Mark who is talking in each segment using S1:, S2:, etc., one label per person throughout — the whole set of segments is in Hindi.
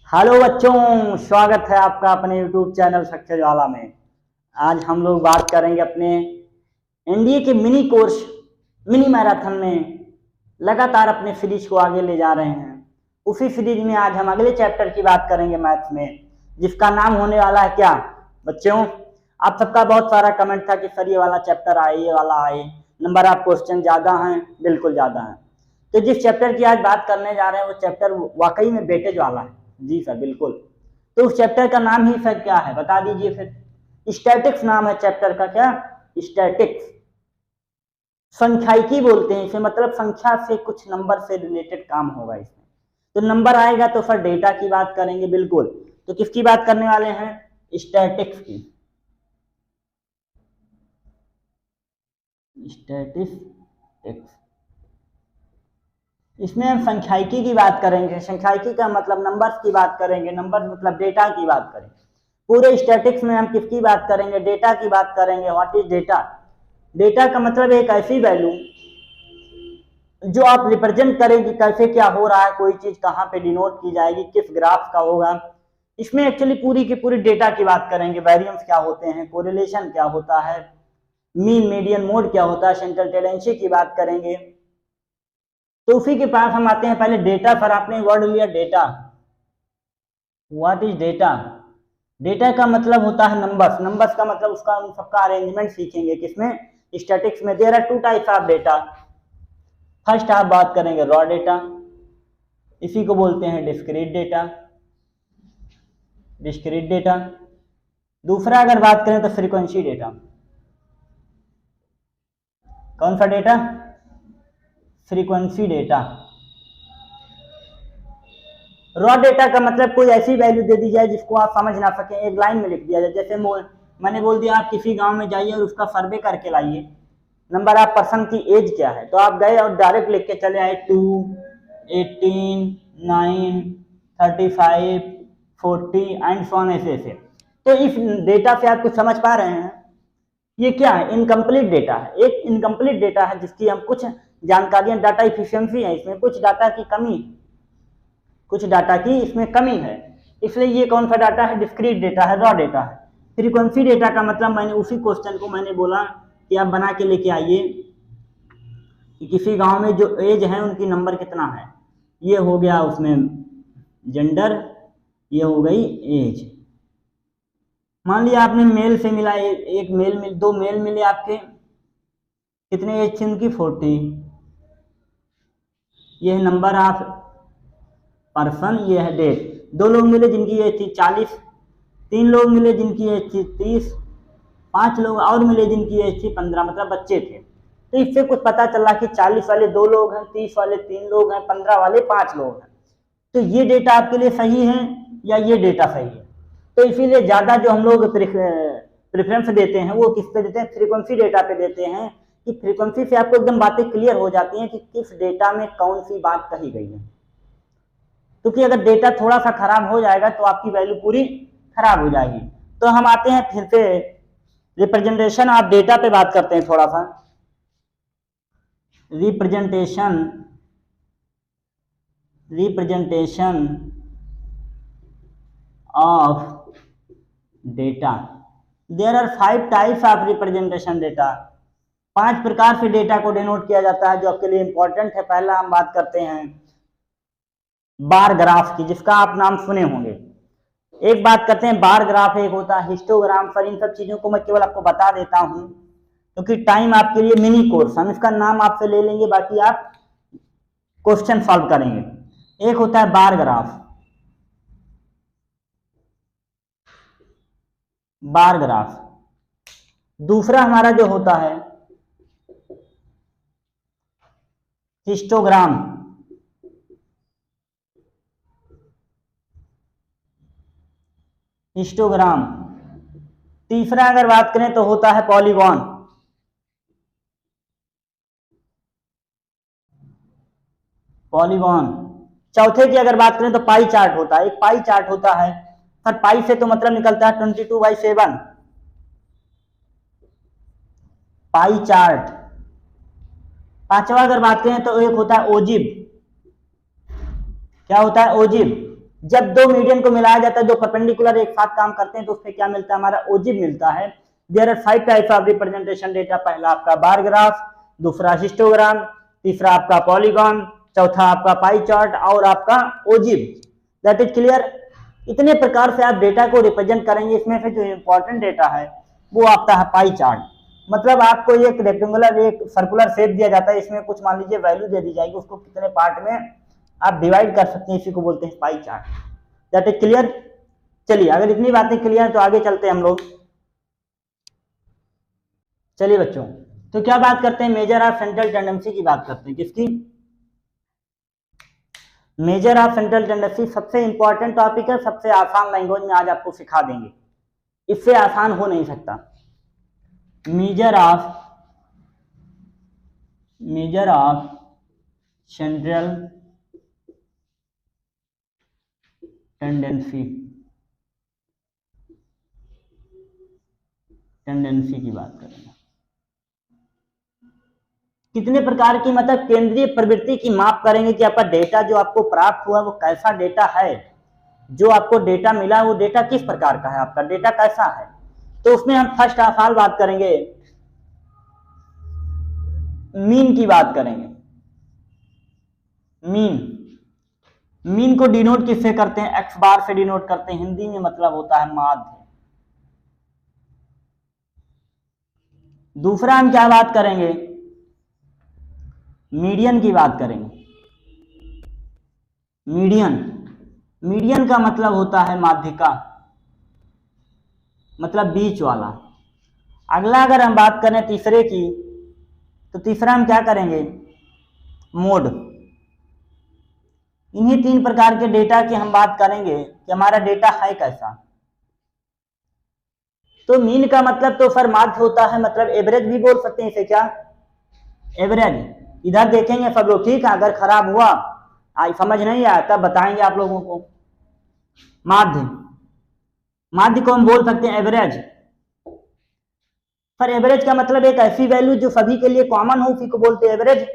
S1: हेलो बच्चों, स्वागत है आपका अपने YouTube चैनल सक्सेस वाला में। आज हम लोग बात करेंगे अपने एनडीए के मिनी कोर्स मिनी मैराथन में लगातार अपने सीरीज को आगे ले जा रहे हैं। उसी सीरीज में आज हम अगले चैप्टर की बात करेंगे मैथ्स में, जिसका नाम होने वाला है क्या बच्चों? आप सबका बहुत सारा कमेंट था कि सर ये वाला चैप्टर आए, ये वाला आए, नंबर ऑफ क्वेश्चन ज़्यादा हैं, बिल्कुल ज़्यादा हैं। तो जिस चैप्टर की आज बात करने जा रहे हैं वो चैप्टर वाकई में वेटेज वाला है। जी सर, बिल्कुल। तो उस चैप्टर का नाम ही सर क्या है बता दीजिए फिर। स्टैटिक्स नाम है चैप्टर का। क्या? स्टैटिक्स। संख्याइकी बोलते हैं इसे, मतलब संख्या से कुछ नंबर से रिलेटेड काम होगा इसमें। तो नंबर आएगा तो सर डेटा की बात करेंगे, बिल्कुल। तो किसकी बात करने वाले हैं? स्टैटिक्स की। स्टैटिस्टिक्स। इसमें हम संख्याइकी की बात करेंगे। संख्याइकी का मतलब नंबर्स की बात करेंगे, नंबर मतलब डेटा की बात करेंगे। पूरे स्टैटिक्स में हम किसकी बात करेंगे? डेटा की बात करेंगे। What is data? डेटा का मतलब एक ऐसी वैल्यू जो आप रिप्रेजेंट करेंगे कैसे क्या हो रहा है, कोई चीज कहाँ पे डिनोट की जाएगी, किस ग्राफ का होगा। इसमें एक्चुअली पूरी की पूरी डेटा की बात करेंगे। वेरिएंस क्या होते हैं, कोरिलेशन क्या होता है, मीन मीडियन मोड क्या होता है, सेंट्रल टेंडेंसी की बात करेंगे। तो उसी के पास हम आते हैं। पहले डेटा, पर आपने वर्ड लिया data. What is data? Data का मतलब होता है नंबर्स। नंबर्स का मतलब उसका उन सबका अरेंजमेंट सीखेंगे किसमें? स्टैटिक्स में। There are two types of data. First आप बात करेंगे रॉ डेटा, इसी को बोलते हैं डिस्क्रीट डेटा। Discrete data. दूसरा अगर बात करें तो फ्रीक्वेंसी डेटा। कौन सा data? Frequency data. Raw data का मतलब कोई ऐसी वैल्यू दे दी जाए जिसको आप समझ ना सकें, एक लाइन में लिख दिया जाए। जैसे मैंने बोल दिया आप किसी गांव में जाइए और उसका सर्वे करके लाइए, नंबर ऑफ पर्सन की एज क्या है, तो आप गए और डायरेक्ट लिख के चले आए 2, 18, 9, 35, 40 एंड सो ऑन, ऐसे ऐसे। तो इस डेटा से आप कुछ समझ पा रहे हैं? ये क्या है? इनकम्प्लीट डेटा है। एक इनकम्प्लीट डेटा है जिसकी हम कुछ जानकारियां, डाटा इफिशियंसी है इसमें, कुछ डाटा की कमी, कुछ डाटा की इसमें कमी है, इसलिए ये कौन सा डाटा है? डिस्क्रीट डेटा है, रॉ डेटा है। फ्रीक्वेंसी डेटा का मतलब मैंने उसी क्वेश्चन को मैंने बोला कि आप बना के लेके आइए कि किसी गांव में जो एज है उनकी नंबर कितना है। ये हो गया उसमें जेंडर, ये हो गई एज। मान लिया आपने मेल से मिला, एक मेल मिल, दो मेल मिले आपके, कितने एज थी उनकी? 40। ये है नंबर ऑफ पर्सन, ये है डेट। दो लोग मिले जिनकी एज थी 40, तीन लोग मिले जिनकी एज थी 30, पांच लोग और मिले जिनकी एज थी 15, मतलब बच्चे थे। तो इससे कुछ पता चला कि 40 वाले दो लोग हैं, 30 वाले तीन लोग हैं, 15 वाले पांच लोग हैं। तो ये डेटा आपके लिए सही है या ये डेटा सही है? तो इसीलिए ज्यादा जो हम लोग प्रेफरेंस देते हैं वो किस पे देते हैं? फ्रीक्वेंसी डेटा पे देते हैं, कि फ्रीक्वेंसी से आपको एकदम बातें क्लियर हो जाती हैं कि किस डेटा में कौन सी बात कही गई है। क्योंकि अगर डेटा थोड़ा सा खराब हो जाएगा तो आपकी वैल्यू पूरी खराब हो जाएगी। तो हम आते हैं फिर से रिप्रेजेंटेशन ऑफ डेटा पे बात करते हैं थोड़ा सा। Representation of data. There are 5 types of representation data. 5 प्रकार से डेटा को डिनोट किया जाता है जो आपके लिए इंपॉर्टेंट है। पहला हम बात करते हैं बार ग्राफ की, जिसका आप नाम सुने होंगे। एक बात करते हैं बार ग्राफ, एक होता है हिस्टोग्राम। पर इन सब चीजों को मैं केवल आपको बता देता हूं क्योंकि टाइम आपके लिए मिनी कोर्स, हम इसका नाम आपसे ले लेंगे, बाकी आप क्वेश्चन सॉल्व करेंगे। एक होता है बार ग्राफ, बार ग्राफ। दूसरा हमारा जो होता है हिस्टोग्राम। हिस्टोग्राम। तीसरा अगर बात करें तो होता है पॉलीगॉन। पॉलीगॉन। चौथे की अगर बात करें तो पाई चार्ट होता है। एक पाई चार्ट होता है सर, पाई से तो मतलब निकलता है 22/7, पाई चार्ट। पांचवा अगर बात करें तो एक होता है ओजिब। क्या होता है? ओजिब। जब दो मीडियन को मिलाया जाता है, दो परपेंडिकुलर एक साथ काम करते हैं, तो उससे क्या मिलता है, हमारा ओजिब मिलता है। There are 5 types of representation data. पहला आपका बार ग्राफ, दूसरा हिस्टोग्राम, तीसरा आपका पॉलीगॉन, चौथा आपका पाई चार्ट और आपका ओजिब। That is clear. इतने प्रकार से आप डेटा को रिप्रेजेंट करेंगे। इसमें से जो इंपॉर्टेंट डेटा है वो आपका है पाई चार्ट। मतलब आपको एक रेक्टेंगुलर एक सर्कुलर शेप दिया जाता है, इसमें कुछ मान लीजिए वैल्यू दे दी जाएगी, उसको कितने पार्ट में आप डिवाइड कर सकते हैं, इसी को बोलते हैं pie chart. That is clear. चलिए, अगर इतनी बातें क्लियर है तो आगे चलते हैं हम लोग। चलिए बच्चों, तो क्या बात करते हैं, मेजर ऑफ सेंट्रल टेंडेंसी की बात करते हैं। किसकी? मेजर ऑफ सेंट्रल टेंडेंसी सबसे इंपॉर्टेंट टॉपिक है, सबसे आसान लैंग्वेज में आज आपको सिखा देंगे, इससे आसान हो नहीं सकता। मेजर ऑफ सेंट्रल टेंडेंसी की बात करेंगे। कितने प्रकार की, मतलब केंद्रीय प्रवृत्ति की माप करेंगे कि आपका डेटा जो आपको प्राप्त हुआ वो कैसा डेटा है, जो आपको डेटा मिला वो डेटा किस प्रकार का है, आपका डेटा कैसा है। तो उसमें हम फर्स्ट ऑफ ऑल बात करेंगे, मीन की बात करेंगे। मीन को डिनोट किससे करते हैं? एक्स बार से डिनोट करते हैं। हिंदी में मतलब होता है माध्य। दूसरा हम क्या बात करेंगे? मीडियन की बात करेंगे। मीडियन का मतलब होता है माध्यिका, मतलब बीच वाला। अगला अगर हम बात करें तीसरे की, तो तीसरा हम क्या करेंगे? मोड। इन्हीं तीन प्रकार के डेटा की हम बात करेंगे कि हमारा डेटा है कैसा। तो मीन का मतलब तो सर माध्य होता है, मतलब एवरेज भी बोल सकते हैं इसे। क्या? एवरेज। इधर देखेंगे सब लोग, ठीक है। अगर खराब हुआ, समझ नहीं आया, तब बताएंगे आप लोगों को। माध्य को हम बोल सकते हैं एवरेज। पर एवरेज का मतलब एक ऐसी वैल्यू जो सभी के लिए कॉमन हो, उसी को बोलते हैं एवरेज।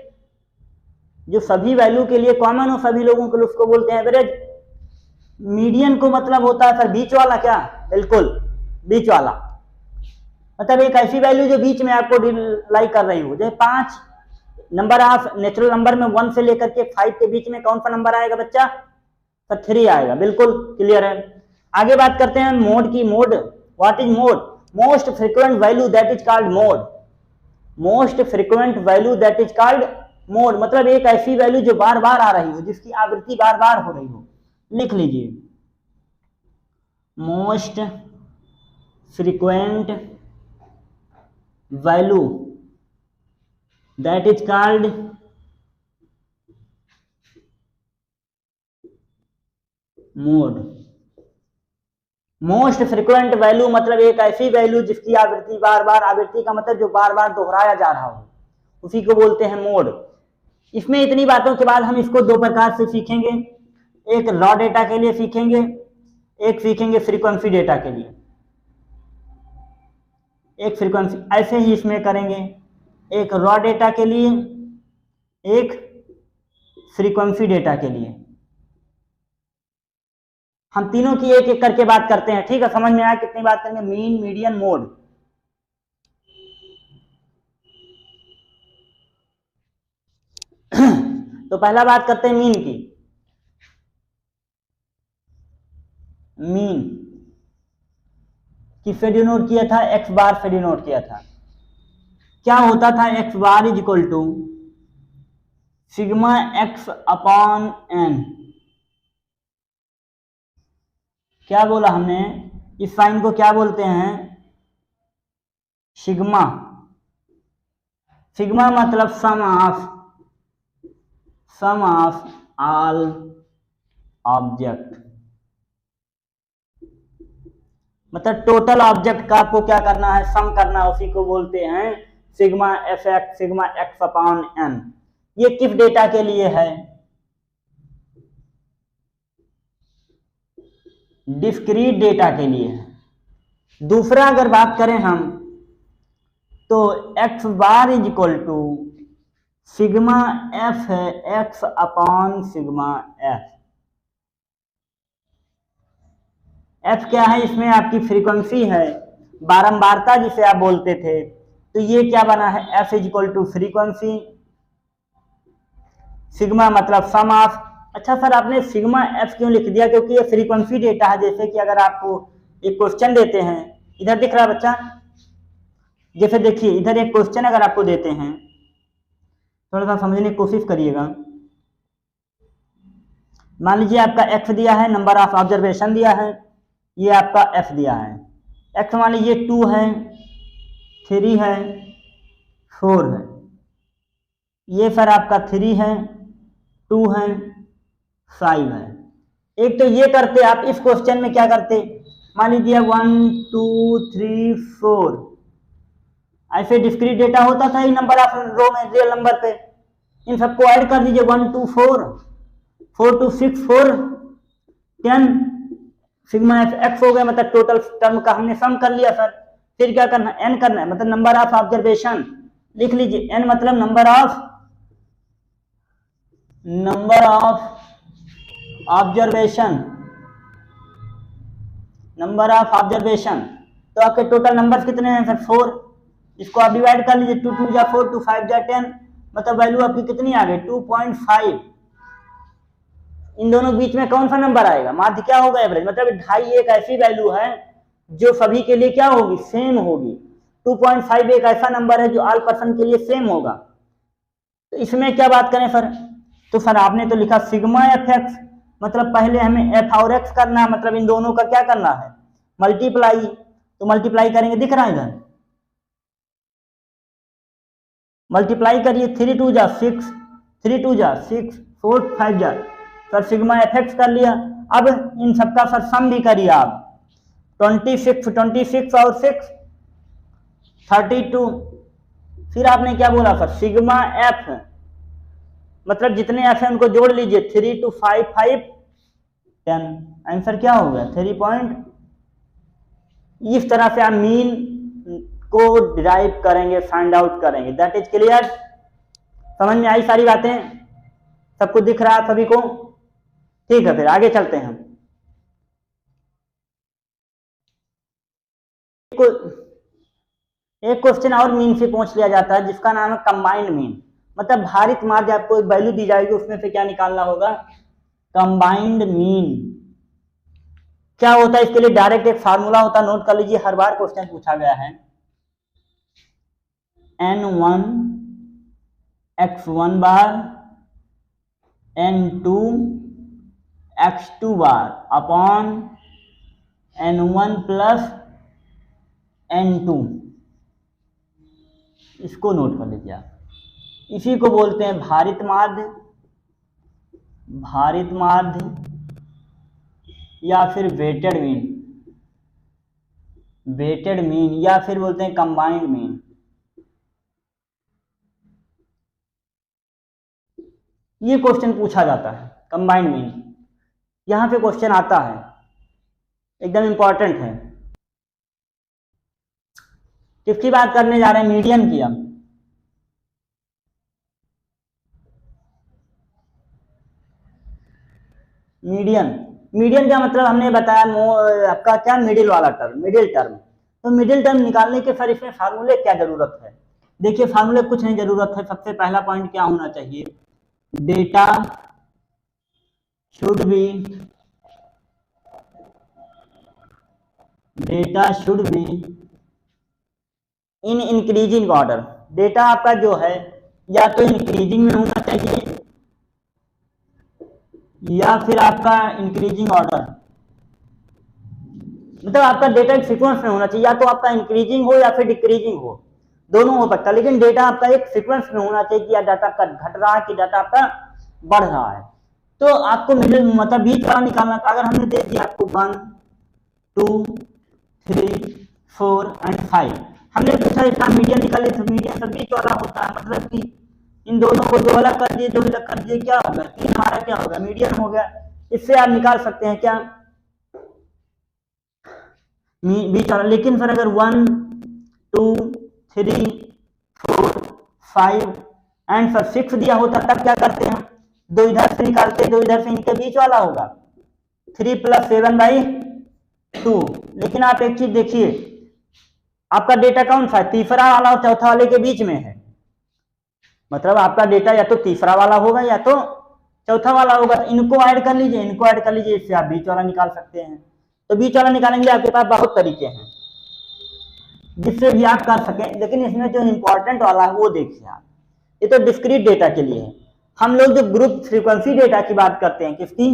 S1: जो सभी वैल्यू के लिए कॉमन हो, सभी लोगों के लिए, उसको बोलते हैं एवरेज। मीडियन को मतलब होता है सर बीच वाला। क्या? बिल्कुल बीच वाला, मतलब एक ऐसी वैल्यू जो बीच में आपको लाई कर रही हो। जैसे 5 नंबर ऑफ नेचुरल नंबर में 1 से लेकर के 5 के बीच में कौन सा नंबर आएगा बच्चा? सर 3 आएगा। बिल्कुल क्लियर है। आगे बात करते हैं मोड की। Mode, what is mode? Most frequent value that is called mode. Most frequent value that is called mode, मतलब एक ऐसी वैल्यू जो बार बार आ रही हो, जिसकी आवृत्ति बार बार हो रही हो। लिख लीजिए, most frequent value that is called mode. Most frequent value मतलब एक ऐसी वैल्यू जिसकी आवृत्ति बार बार, आवृत्ति का मतलब जो बार बार दोहराया जा रहा हो, उसी को बोलते हैं मोड। इसमें इतनी बातों के बाद हम इसको दो प्रकार से सीखेंगे। एक रॉ डेटा के लिए सीखेंगे, एक सीखेंगे फ्रीक्वेंसी डेटा के लिए। एक फ्रीक्वेंसी ऐसे ही इसमें करेंगे, एक रॉ डेटा के लिए, एक फ्रीक्वेंसी डेटा के लिए। हम तीनों की एक एक करके बात करते हैं, ठीक है। समझ में आया कितनी बात करेंगे? Mean, median, mode. तो पहला बात करते हैं मीन की। मीन किससे डिनोट किया था? एक्स बार से डिनोट किया था। क्या होता था? X bar is equal to sigma x upon n. क्या बोला हमने? इस साइन को क्या बोलते हैं? सिग्मा। सिग्मा मतलब सम ऑफ ऑल ऑब्जेक्ट, मतलब टोटल ऑब्जेक्ट का आपको क्या करना है? सम करना है। उसी को बोलते हैं sigma f x, sigma x upon n. ये किस डेटा के लिए है? डिस्क्रीट डेटा के लिए है। दूसरा अगर बात करें हम, तो x bar is equal to sigma f है x upon sigma f. F क्या है, इसमें आपकी फ्रीक्वेंसी है, बारंबारता जिसे आप बोलते थे, तो ये क्या बना है, f is equal to frequency, sigma मतलब सम ऑफ। अच्छा सर आपने सिग्मा एफ क्यों लिख दिया, क्योंकि ये फ्रीक्वेंसी डेटा है। जैसे कि अगर आपको एक क्वेश्चन देते हैं, इधर दिख रहा है बच्चा, जैसे देखिए इधर एक क्वेश्चन अगर आपको देते हैं, थोड़ा सा समझने की कोशिश करिएगा। मान लीजिए आपका एक्स दिया है, नंबर ऑफ ऑब्जर्वेशन दिया है, ये आपका एफ दिया है। एक्स मान लीजिए 2 है, 3 है, 4 है, ये सर आपका 3 है, 2 है, 5 है। एक तो ये करते आप, इस क्वेश्चन में क्या करते, मान लीजिए 1 2 3 4 ऐसे डिस्क्रीट डेटा होता था, नंबर ऑफ रो में रियल नंबर पे, इन सबको ऐड कर दीजिए, 1 2 4 4 2 6 4 10, सिग्मा एफ एक्स हो गया, मतलब टोटल टर्म का हमने सम कर लिया सर। फिर क्या करना, एन करना है, मतलब नंबर ऑफ ऑब्जर्वेशन लिख लीजिए, एन मतलब number of observation, number of observation. तो आपके टोटल नंबर कितने हैं सर, 4। इसको आप डिवाइड कर लीजिए, 2 2 जा 4, 2 5 जा 10, मतलब वैल्यू आपकी कितनी आ गई, 2.5। इन दोनों बीच में कौन सा नंबर आएगा, माध्य क्या होगा, एवरेज। मतलब 2.5 एक ऐसी वैल्यू है जो सभी के लिए क्या होगी, सेम होगी। 2.5 एक ऐसा नंबर है जो ऑल पर्सन के लिए सेम होगा। तो इसमें क्या बात करें सर, तो सर आपने तो लिखा सिग्मा एफ एक्स, मतलब पहले हमें एफ और एक्स करना है, मतलब इन दोनों का क्या करना है, मल्टीप्लाई। तो मल्टीप्लाई करेंगे, दिख रहा है इधर, मल्टीप्लाई करिए, 3 2 जा 6, 3 2 जा 6, 4 5 जा, सर सिग्मा एफ एक्स कर लिया। अब इन सबका सर सम भी करिए आप, 26 और 6 32। फिर आपने क्या बोला सर, सिग्मा एफ, मतलब जितने एफ है उनको जोड़ लीजिए, 3 2 5 5 10, आंसर क्या हो गया 3 इस तरह से आप मीन को डिराइव करेंगे, फाइंड आउट करेंगे। दैट इज क्लियर, समझ में आई सारी बातें, सबको दिख रहा है सभी को, ठीक है। फिर आगे चलते हैं, एक क्वेश्चन और मीन से पूछ लिया जाता है जिसका नाम है कंबाइंड मीन, मतलब भारित माध्य। आपको एक वैल्यू दी जाएगी, उसमें से क्या निकालना होगा, कंबाइंड मीन। क्या होता है, इसके लिए डायरेक्ट एक फार्मूला होता है, नोट कर लीजिए, हर बार क्वेश्चन पूछा गया है। n1 x1 बार n2 x2 bar upon n1 plus n2, इसको नोट कर लीजिए आप। इसी को बोलते हैं भारित माध्य, भारित माध्य या फिर वेटेड मीन, वेटेड मीन या फिर बोलते हैं कंबाइंड मीन। ये क्वेश्चन पूछा जाता है कंबाइंड मीन, यहां पे क्वेश्चन आता है, एकदम इंपॉर्टेंट है। किसकी बात करने जा रहे हैं, मीडियन की। अब मीडियन, मीडियन का मतलब हमने बताया आपका क्या, मिडिल वाला टर्म, मिडिल टर्म। तो मिडिल टर्म निकालने के फिर इसमें फार्मूले क्या जरूरत है, देखिए फार्मूले कुछ नहीं जरूरत है। सबसे पहला पॉइंट क्या होना चाहिए, data should be in increasing order. Data आपका जो है या तो इंक्रीजिंग में होना चाहिए या फिर आपका इंक्रीजिंग ऑर्डर, मतलब आपका डेटा एक सीक्वेंस में होना चाहिए, या तो आपका इंक्रीजिंग हो या फिर डिक्रीजिंग हो, दोनों हो सकता है, लेकिन डेटा आपका एक सीक्वेंस में होना चाहिए कि या डाटा आपका घट रहा है कि डाटा आपका बढ़ रहा है। तो आपको मिडिल मतलब बीच वाला निकालना था। अगर हमने दे दिया आपको 1 2 3 4 एंड 5, हमने पूछा इसका मीडियन निकाले, तो मीडियन सब बीच वाला होता है, मतलब कि इन दोनों को जो अलग कर दिए, जो अलग कर दिए, क्या होगा, तीन हमारा क्या होगा, मीडियन हो गया। इससे आप निकाल सकते हैं क्या, बीच वाला। लेकिन फिर अगर 1 2 3 4 5 एंड फिर 6 दिया होता, तब क्या करते हैं, दो इधर से निकालते, दो इधर से, इनके बीच वाला होगा 3 + 7/, 2। लेकिन आप एक चीज देखिए, आपका डेटा कौन सा है, तीसरा वाला और चौथा वाले के बीच में है। मतलब आपका डेटा या तो तीसरा वाला होगा या तो चौथा वाला होगा। इनको ऐड कर लीजिए, इनको ऐड कर लीजिए, इससे आप बीच वाला निकाल सकते हैं। तो बीच वाला निकालने के लिए आपके पास बहुत तरीके हैं जिससे भी आप कर सकें, लेकिन इसमें जो इंपॉर्टेंट वाला है वो देखिए आप। ये तो डिस्क्रीट डेटा के लिए है। हम लोग जो ग्रुप फ्रीक्वेंसी डेटा की बात करते हैं, किसकी,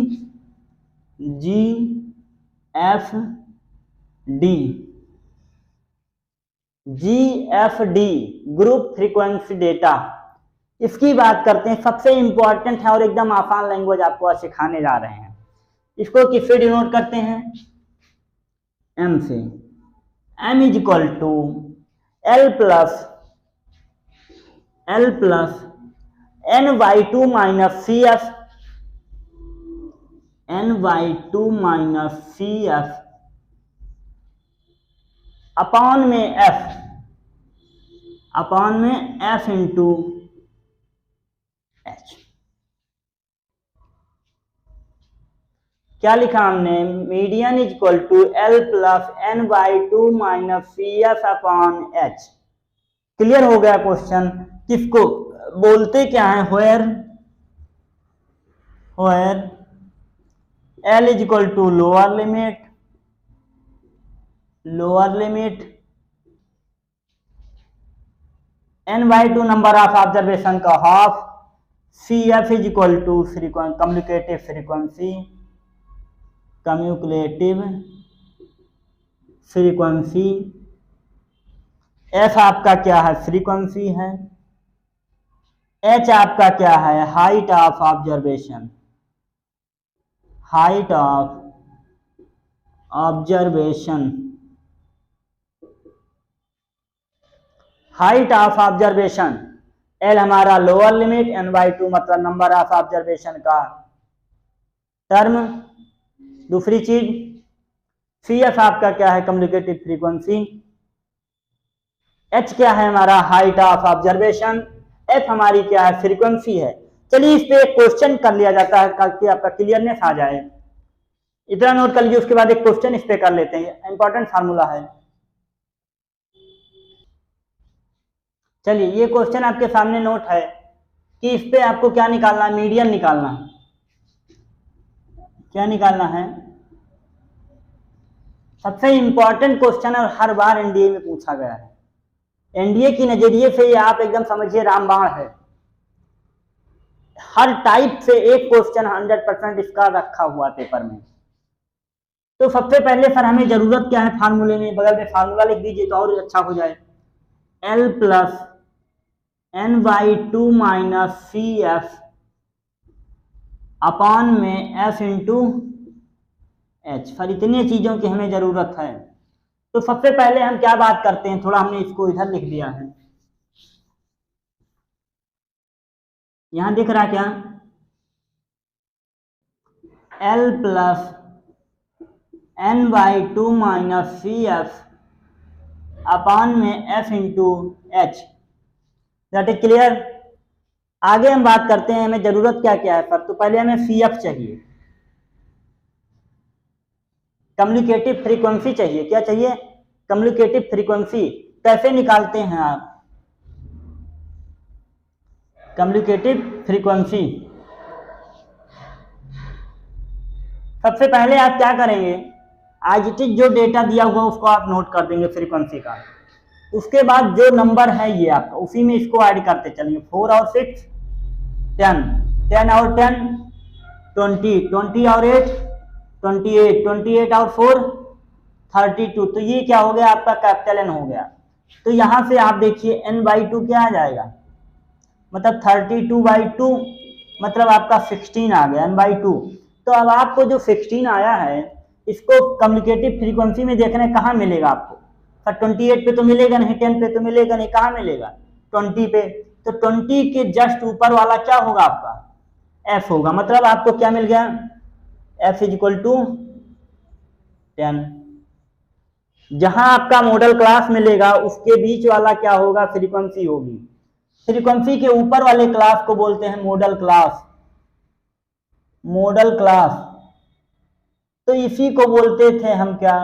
S1: GFD ग्रुप फ्रीक्वेंसी डेटा, इसकी बात करते हैं। सबसे इंपॉर्टेंट है और एकदम आसान लैंग्वेज आपको आज सिखाने जा रहे हैं। इसको किससे डिनोट करते हैं, M से। M is equal to L plus N/2 minus CF, N/2 minus CF upon में F इंटू H। क्या लिखा हमने, median is equal to L plus N/2 minus CF upon H। Clear हो गया क्वेश्चन। किसको बोलते क्या है, where L is equal to lower limit N/2 number of observation का half, CF is equal to communicative frequency, F आपका क्या है, फ्रीक्वेंसी है, H आपका क्या है, हाइट ऑफ ऑब्जर्वेशन, L हमारा लोअर लिमिट, N/2 मतलब नंबर ऑफ ऑब्जर्वेशन का टर्म। दूसरी चीज CF आपका क्या है, कम्युनिकेटिव फ्रीक्वेंसी, H क्या है हमारा, हाइट ऑफ ऑब्जर्वेशन, F हमारी क्या है, फ्रीक्वेंसी है। चलिए इस पे एक क्वेश्चन कर लिया जाता है ताकि आपका क्लियरनेस आ जाए। इतना नोट कर लीजिए, उसके बाद एक क्वेश्चन इस पे कर लेते हैं, इंपॉर्टेंट फार्मूला है। चलिए ये क्वेश्चन आपके सामने नोट है कि इस पे आपको क्या निकालना है, मीडियन निकालना है। क्या निकालना है, सबसे इंपॉर्टेंट क्वेश्चन है और हर बार एनडीए में पूछा गया है। एनडीए की नजरिए से ये आप एकदम समझिए रामबाण है। हर टाइप से एक क्वेश्चन 100% इसका रखा हुआ पेपर में। तो सबसे पहले सर हमें जरूरत क्या है फार्मूले में, बगल में फार्मूला लिख दीजिए तो और अच्छा हो जाए। L plus N/2 minus CF upon में F इंटू H। सर इतनी चीजों की हमें जरूरत है। तो सबसे पहले हम क्या बात करते हैं, थोड़ा हमने इसको इधर लिख दिया है, यहां दिख रहा क्या, L plus N/2 minus CF upon में F into H। That is clear. आगे हम बात करते हैं हमें जरूरत क्या क्या है सर। तो पहले हमें CF चाहिए, कम्युनिकेटिव फ्रीक्वेंसी चाहिए। क्या चाहिए, कम्युनिकेटिव फ्रीक्वेंसी। कैसे निकालते हैं आप कम्युनिकेटिव फ्रीक्वेंसी, सबसे पहले आप क्या करेंगे, आज जो डेटा दिया हुआ उसको आप नोट कर देंगे फ्रीक्वेंसी का। उसके बाद जो नंबर है ये आपका, उसी में इसको ऐड करते चलेंगे। 4 और 6 10, 10 और 10 20, 20 और 8 28, 28 और 4 32। तो ये क्या हो गया आपका, कैपिटल N हो गया। तो यहां से आप देखिए N/2 क्या आ जाएगा, मतलब 32/2 मतलब आपका 16 आ गया N/2। तो अब आपको जो 16 आया है इसको कम्युनिकेटिव फ्रीक्वेंसी में देखना है कहाँ मिलेगा आपको। 28 पे तो मिलेगा नहीं, 10 पे तो मिलेगा नहीं, कहाँ मिलेगा 20 पे। तो 20 के जस्ट ऊपर वाला क्या होगा आपका, F होगा। मतलब आपको क्या मिल गया, F इज इक्वल टू 10। जहां आपका मॉडल क्लास मिलेगा उसके बीच वाला क्या होगा, फ्रीक्वेंसी होगी। फ्रीक्वेंसी के ऊपर वाले क्लास को बोलते हैं मॉडल क्लास। तो इसी को बोलते थे हम क्या,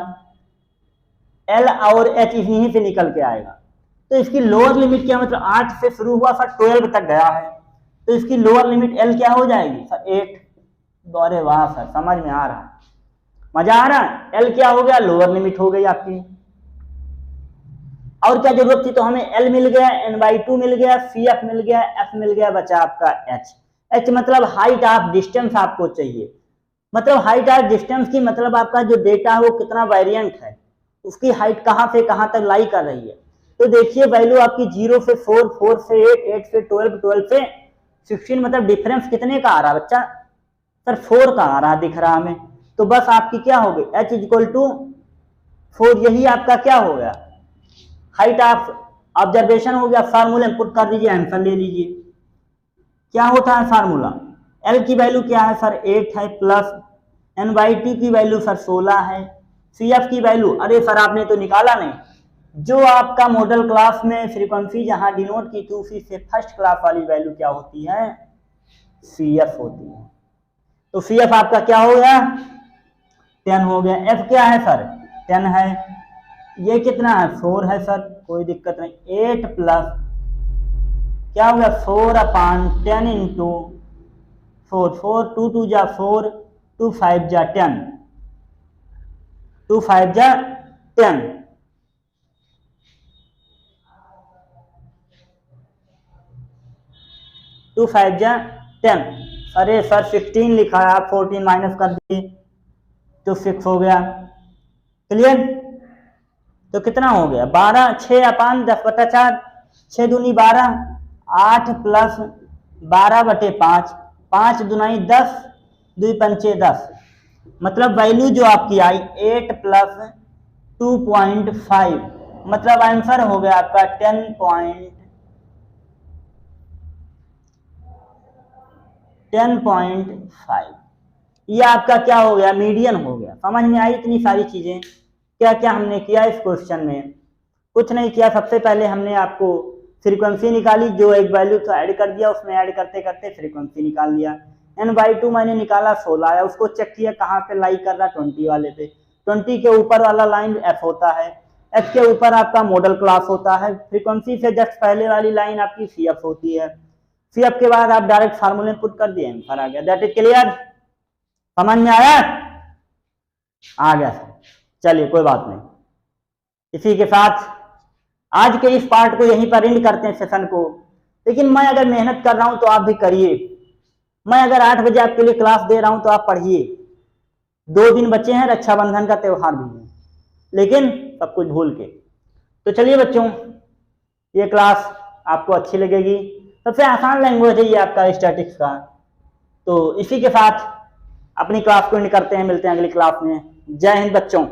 S1: एल और एच इन्हीं से निकल के आएगा। तो इसकी लोअर लिमिट क्या, मतलब 8 से शुरू हुआ सर 12 तक गया है, तो इसकी लोअर लिमिट एल क्या हो जाएगी सर 8। अरे वाह सर, समझ में आ रहा है, मजा आ रहा है। एल क्या हो गया, लोअर लिमिट हो गई आपकी। और क्या जरूरत थी, तो हमें एल मिल गया, n/2 मिल गया, सी एफ मिल गया, एफ मिल गया, बचा आपका एच। एच मतलब हाइट ऑफ डिस्टेंस आपको चाहिए, मतलब हाइट ऑफ डिस्टेंस की मतलब आपका जो डेटा है वो कितना वेरिएंट है, उसकी हाइट कहां से कहां तक लाई कर रही है। तो देखिए वैल्यू आपकी 0 से 4, 4 से 8, 8 से 12, 12 से 16, मतलब डिफरेंस कितने का आ रहा है बच्चा, सर 4 का आ रहा दिख रहा हमें। तो बस आपकी क्या हो गई, h = 4, यही आपका क्या हो गया, हाइट ऑफ ऑब्जर्वेशन हो गया। फार्मूला इनपुट कर दीजिए, आंसर ले लीजिए। क्या होता है फार्मूला, L की वैल्यू क्या है सर 8 है, प्लस n/2 की वैल्यू सर 16 है, CF की वैल्यू, अरे सर आपने तो निकाला नहीं, जो आपका मॉडल क्लास में फ्रीक्वेंसी जहां डिनोट की थी उसी से फर्स्ट क्लास वाली वैल्यू क्या होती है, CF होती है। तो CF आपका क्या हो गया, 10 हो गया। F क्या है सर 10 है, ये कितना है 4 है सर, कोई दिक्कत नहीं। 8 प्लस क्या हो गया 4/10 इंटू 4, 4 2 2 जा 4, 2 5 जा 10, 2 5 जा 10, 2 5 जा 10। अरे सर 16 लिखा है, आप 14 माइनस कर दिए तो 6 हो गया। क्लियर, तो कितना हो गया 12, 6/10/4, 6 दूनी 12, 8 प्लस 12/5, 5 दूनी 10, 2 पंचे 10, मतलब वैल्यू जो आपकी आई 8 प्लस 2.5, मतलब आंसर हो गया आपका 10.5। ये आपका क्या हो गया, मीडियन हो गया। समझ में आई इतनी सारी चीजें, क्या क्या हमने किया इस क्वेश्चन में, कुछ नहीं किया। सबसे पहले हमने आपको फ्रीक्वेंसी निकाली, जो एक वैल्यू तो ऐड कर दिया, उसमें ऐड करते करते फ्रीक्वेंसी निकाल लिया। n/2 मैंने निकाला 16 आया, उसको चेक किया कहाँ पे लाई कर रहा, 20 वाले पे। 20 के ऊपर वाला लाइन f होता है, f के ऊपर आपका मॉडल क्लास होता है, फ्रीक्वेंसी से जस्ट पहले वाली लाइन आपकी CF होती है। CF के बाद आप डायरेक्ट फार्मूले पुट कर दिए, आंसर आ गया। दैट इज क्लियर, समझ में आया, आ गया। चलिए कोई बात नहीं, इसी के साथ आज के इस पार्ट को यहीं पर एंड करते हैं सेशन को। लेकिन मैं अगर मेहनत कर रहा हूं तो आप भी करिए, मैं अगर 8 बजे आपके लिए क्लास दे रहा हूं तो आप पढ़िए। 2 दिन बचे हैं, रक्षाबंधन का त्योहार भी है, लेकिन सब कुछ भूल के। तो चलिए बच्चों, ये क्लास आपको अच्छी लगेगी, सबसे आसान लैंग्वेज है ये आपका स्टैटिक्स का। तो इसी के साथ अपनी क्लास को एंड करते हैं, मिलते हैं अगली क्लास में। जय हिंद बच्चों।